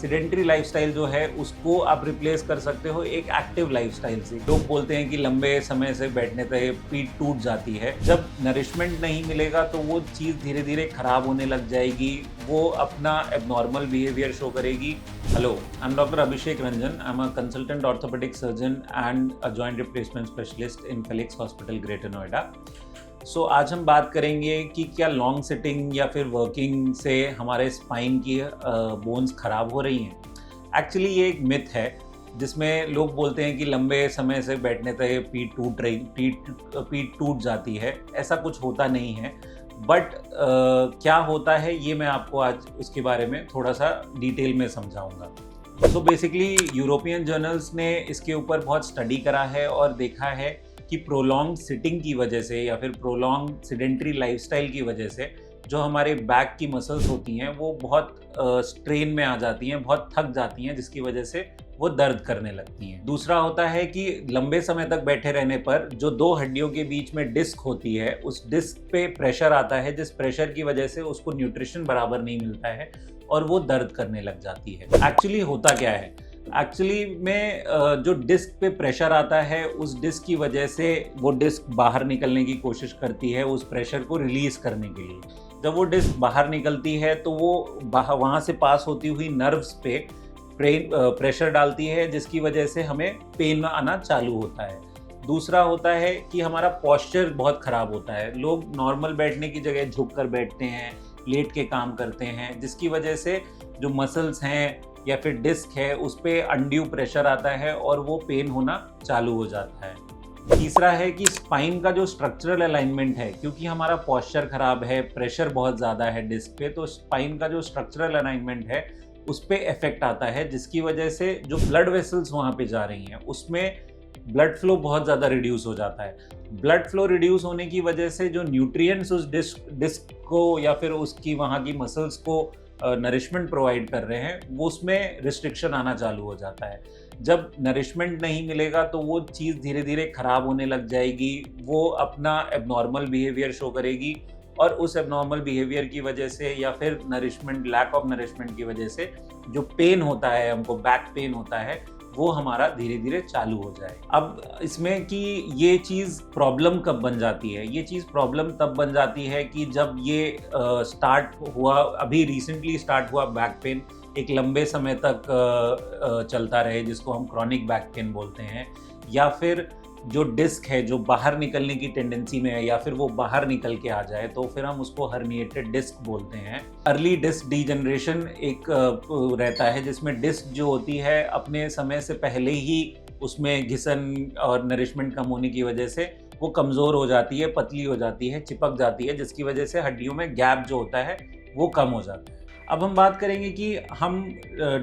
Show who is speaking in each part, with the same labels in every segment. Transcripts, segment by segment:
Speaker 1: Sedentary lifestyle जो है उसको आप रिप्लेस कर सकते हो एक एक्टिव लाइफस्टाइल से। लोग बोलते हैं कि लंबे समय से बैठने से पीठ टूट जाती है। जब नरिशमेंट नहीं मिलेगा तो वो चीज़ धीरे धीरे खराब होने लग जाएगी, वो अपना एबनॉर्मल बिहेवियर शो करेगी। Hello, I am doctor Abhishek Ranjan. I am a consultant orthopaedic surgeon and a joint replacement specialist in Felix hospital Greater Noida. So आज हम बात करेंगे कि क्या लॉन्ग सिटिंग या फिर वर्किंग से हमारे स्पाइन की बोन्स खराब हो रही हैं। एक्चुअली ये एक मिथ है जिसमें लोग बोलते हैं कि लंबे समय से बैठने से पीठ टूट जाती है। ऐसा कुछ होता नहीं है, बट क्या होता है ये मैं आपको आज उसके बारे में थोड़ा सा डिटेल में समझाऊंगा। सो बेसिकली यूरोपियन जर्नल्स ने इसके ऊपर बहुत स्टडी करा है और देखा है कि प्रोलॉन्ग सिटिंग की वजह से या फिर प्रोलॉन्ग सिडेंट्री लाइफस्टाइल की वजह से जो हमारे बैक की मसल्स होती हैं वो बहुत स्ट्रेन में आ जाती हैं, बहुत थक जाती हैं, जिसकी वजह से वो दर्द करने लगती हैं। दूसरा होता है कि लंबे समय तक बैठे रहने पर जो दो हड्डियों के बीच में डिस्क होती है, उस डिस्क पे प्रेशर आता है, जिस प्रेशर की वजह से उसको न्यूट्रिशन बराबर नहीं मिलता है और वो दर्द करने लग जाती है। एक्चुअली होता क्या है, एक्चुअली में जो डिस्क पे प्रेशर आता है उस डिस्क की वजह से वो डिस्क बाहर निकलने की कोशिश करती है उस प्रेशर को रिलीज करने के लिए। जब वो डिस्क बाहर निकलती है तो वो वहाँ से पास होती हुई नर्व्स पे प्रेशर डालती है, जिसकी वजह से हमें पेन आना चालू होता है। दूसरा होता है कि हमारा पोस्चर बहुत ख़राब होता है। लोग नॉर्मल बैठने की जगह झुक कर बैठते हैं, लेट के काम करते हैं, जिसकी वजह से जो मसल्स हैं या फिर डिस्क है उस पर अनड्यू प्रेशर आता है और वो पेन होना चालू हो जाता है। तीसरा है कि स्पाइन का जो स्ट्रक्चरल अलाइनमेंट है, क्योंकि हमारा पोस्चर खराब है, प्रेशर बहुत ज़्यादा है डिस्क पे, तो स्पाइन का जो स्ट्रक्चरल अलाइनमेंट है उस पर इफेक्ट आता है, जिसकी वजह से जो ब्लड वेसल्स वहाँ पे जा रही हैं उसमें ब्लड फ्लो बहुत ज़्यादा रिड्यूस हो जाता है। ब्लड फ्लो रिड्यूस होने की वजह से जो न्यूट्रिएंट्स उस डिस्क को या फिर उसकी वहाँ की मसल्स को नरिशमेंट प्रोवाइड कर रहे हैं, वो उसमें रिस्ट्रिक्शन आना चालू हो जाता है। जब नरिशमेंट नहीं मिलेगा तो वो चीज़ धीरे धीरे ख़राब होने लग जाएगी, वो अपना एबनॉर्मल बिहेवियर शो करेगी और उस एबनॉर्मल बिहेवियर की वजह से या फिर नरिशमेंट, लैक ऑफ नरिशमेंट की वजह से जो पेन होता है, हमको बैक पेन होता है, वो हमारा धीरे धीरे चालू हो जाए। अब इसमें कि ये चीज़ प्रॉब्लम कब बन जाती है, ये चीज़ प्रॉब्लम तब बन जाती है कि जब ये स्टार्ट हुआ, अभी रिसेंटली स्टार्ट हुआ बैक पेन एक लंबे समय तक चलता रहे, जिसको हम क्रॉनिक बैक पेन बोलते हैं, या फिर जो डिस्क है जो बाहर निकलने की टेंडेंसी में है या फिर वो बाहर निकल के आ जाए तो फिर हम उसको हर्निएटेड डिस्क बोलते हैं। अर्ली डिस्क डीजनरेशन एक रहता है जिसमें डिस्क जो होती है अपने समय से पहले ही उसमें घिसन और नरिशमेंट कम होने की वजह से वो कमज़ोर हो जाती है, पतली हो जाती है, चिपक जाती है, जिसकी वजह से हड्डियों में गैप जो होता है वो कम हो जाता है। अब हम बात करेंगे कि हम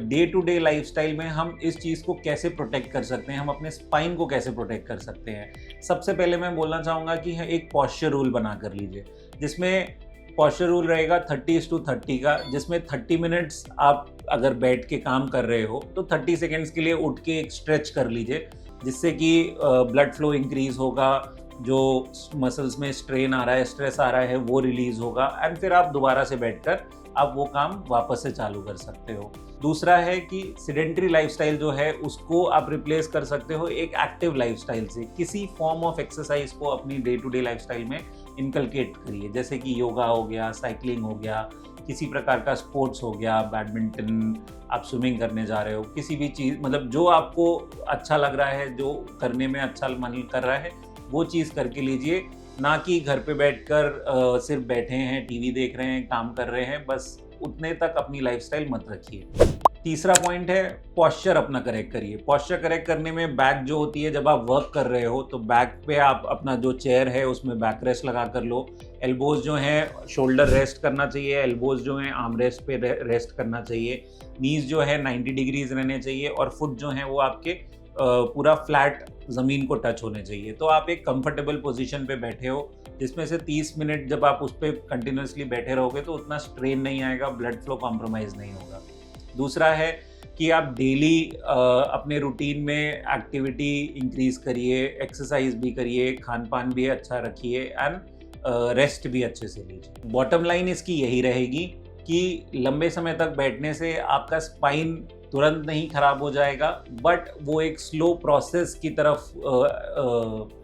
Speaker 1: डे टू डे लाइफस्टाइल में हम इस चीज़ को कैसे प्रोटेक्ट कर सकते हैं, हम अपने स्पाइन को कैसे प्रोटेक्ट कर सकते हैं। सबसे पहले मैं बोलना चाहूँगा कि एक पॉस्चर रूल बना कर लीजिए, जिसमें पॉस्चर रूल रहेगा 30:30 का, जिसमें 30 मिनट्स आप अगर बैठ के काम कर रहे हो तो 30 सेकेंड्स के लिए उठ के एक स्ट्रेच कर लीजिए, जिससे कि ब्लड फ्लो इंक्रीज़ होगा, जो मसल्स में स्ट्रेन आ रहा है, स्ट्रेस आ रहा है, वो रिलीज़ होगा एंड फिर आप दोबारा से बैठकर आप वो काम वापस से चालू कर सकते हो। दूसरा है कि सिडेंट्री लाइफस्टाइल जो है उसको आप रिप्लेस कर सकते हो एक एक्टिव लाइफस्टाइल से। किसी फॉर्म ऑफ एक्सरसाइज को अपनी डे टू डे लाइफस्टाइल में इनकलकेट करिए, जैसे कि योगा हो गया, साइकिलिंग हो गया, किसी प्रकार का स्पोर्ट्स हो गया, बैडमिंटन, आप स्विमिंग करने जा रहे हो, किसी भी चीज़, मतलब जो आपको अच्छा लग रहा है, जो करने में अच्छा मन कर रहा है वो चीज़ करके लीजिए, ना कि घर पे बैठकर सिर्फ बैठे हैं, टीवी देख रहे हैं, काम कर रहे हैं, बस उतने तक अपनी लाइफस्टाइल मत रखिए। तीसरा पॉइंट है पोस्चर अपना करेक्ट करिए। पोस्चर करेक्ट करने में बैक जो होती है, जब आप वर्क कर रहे हो तो बैक पे आप अपना जो चेयर है उसमें बैक रेस्ट लगा कर लो। एल्बोज जो हैं शोल्डर रेस्ट करना चाहिए, एल्बोज जो हैं आर्म रेस्ट पे रेस्ट करना चाहिए, नीज जो है 90 डिग्रीज रहने चाहिए और फुट जो हैं वो आपके पूरा फ्लैट ज़मीन को टच होने चाहिए। तो आप एक कंफर्टेबल पोजीशन पे बैठे हो, जिसमें से 30 मिनट जब आप उस पर कंटिन्यूसली बैठे रहोगे तो उतना स्ट्रेन नहीं आएगा, ब्लड फ्लो कॉम्प्रोमाइज़ नहीं होगा। दूसरा है कि आप डेली अपने रूटीन में एक्टिविटी इंक्रीज़ करिए, एक्सरसाइज भी करिए, खान पान भी अच्छा रखिए एंड रेस्ट भी अच्छे से लीजिए। बॉटम लाइन इसकी यही रहेगी कि लंबे समय तक बैठने से आपका स्पाइन तुरंत नहीं खराब हो जाएगा, बट वो एक स्लो प्रोसेस की तरफ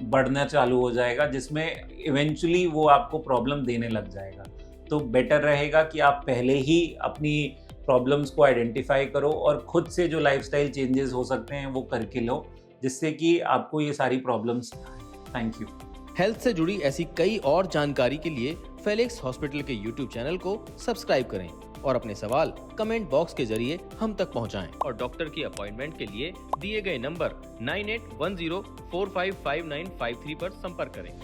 Speaker 1: बढ़ना चालू हो जाएगा, जिसमें इवेंचुअली वो आपको प्रॉब्लम देने लग जाएगा। तो बेटर रहेगा कि आप पहले ही अपनी प्रॉब्लम्स को आइडेंटिफाई करो और खुद से जो लाइफस्टाइल चेंजेस हो सकते हैं वो करके लो, जिससे कि आपको ये सारी प्रॉब्लम्स ना आए। Thank you.
Speaker 2: हेल्थ से जुड़ी ऐसी कई और जानकारी के लिए फेलिक्स हॉस्पिटल के YouTube चैनल को सब्सक्राइब करें और अपने सवाल कमेंट बॉक्स के जरिए हम तक पहुंचाएं और डॉक्टर की अपॉइंटमेंट के लिए दिए गए नंबर 9810455953 पर संपर्क करें।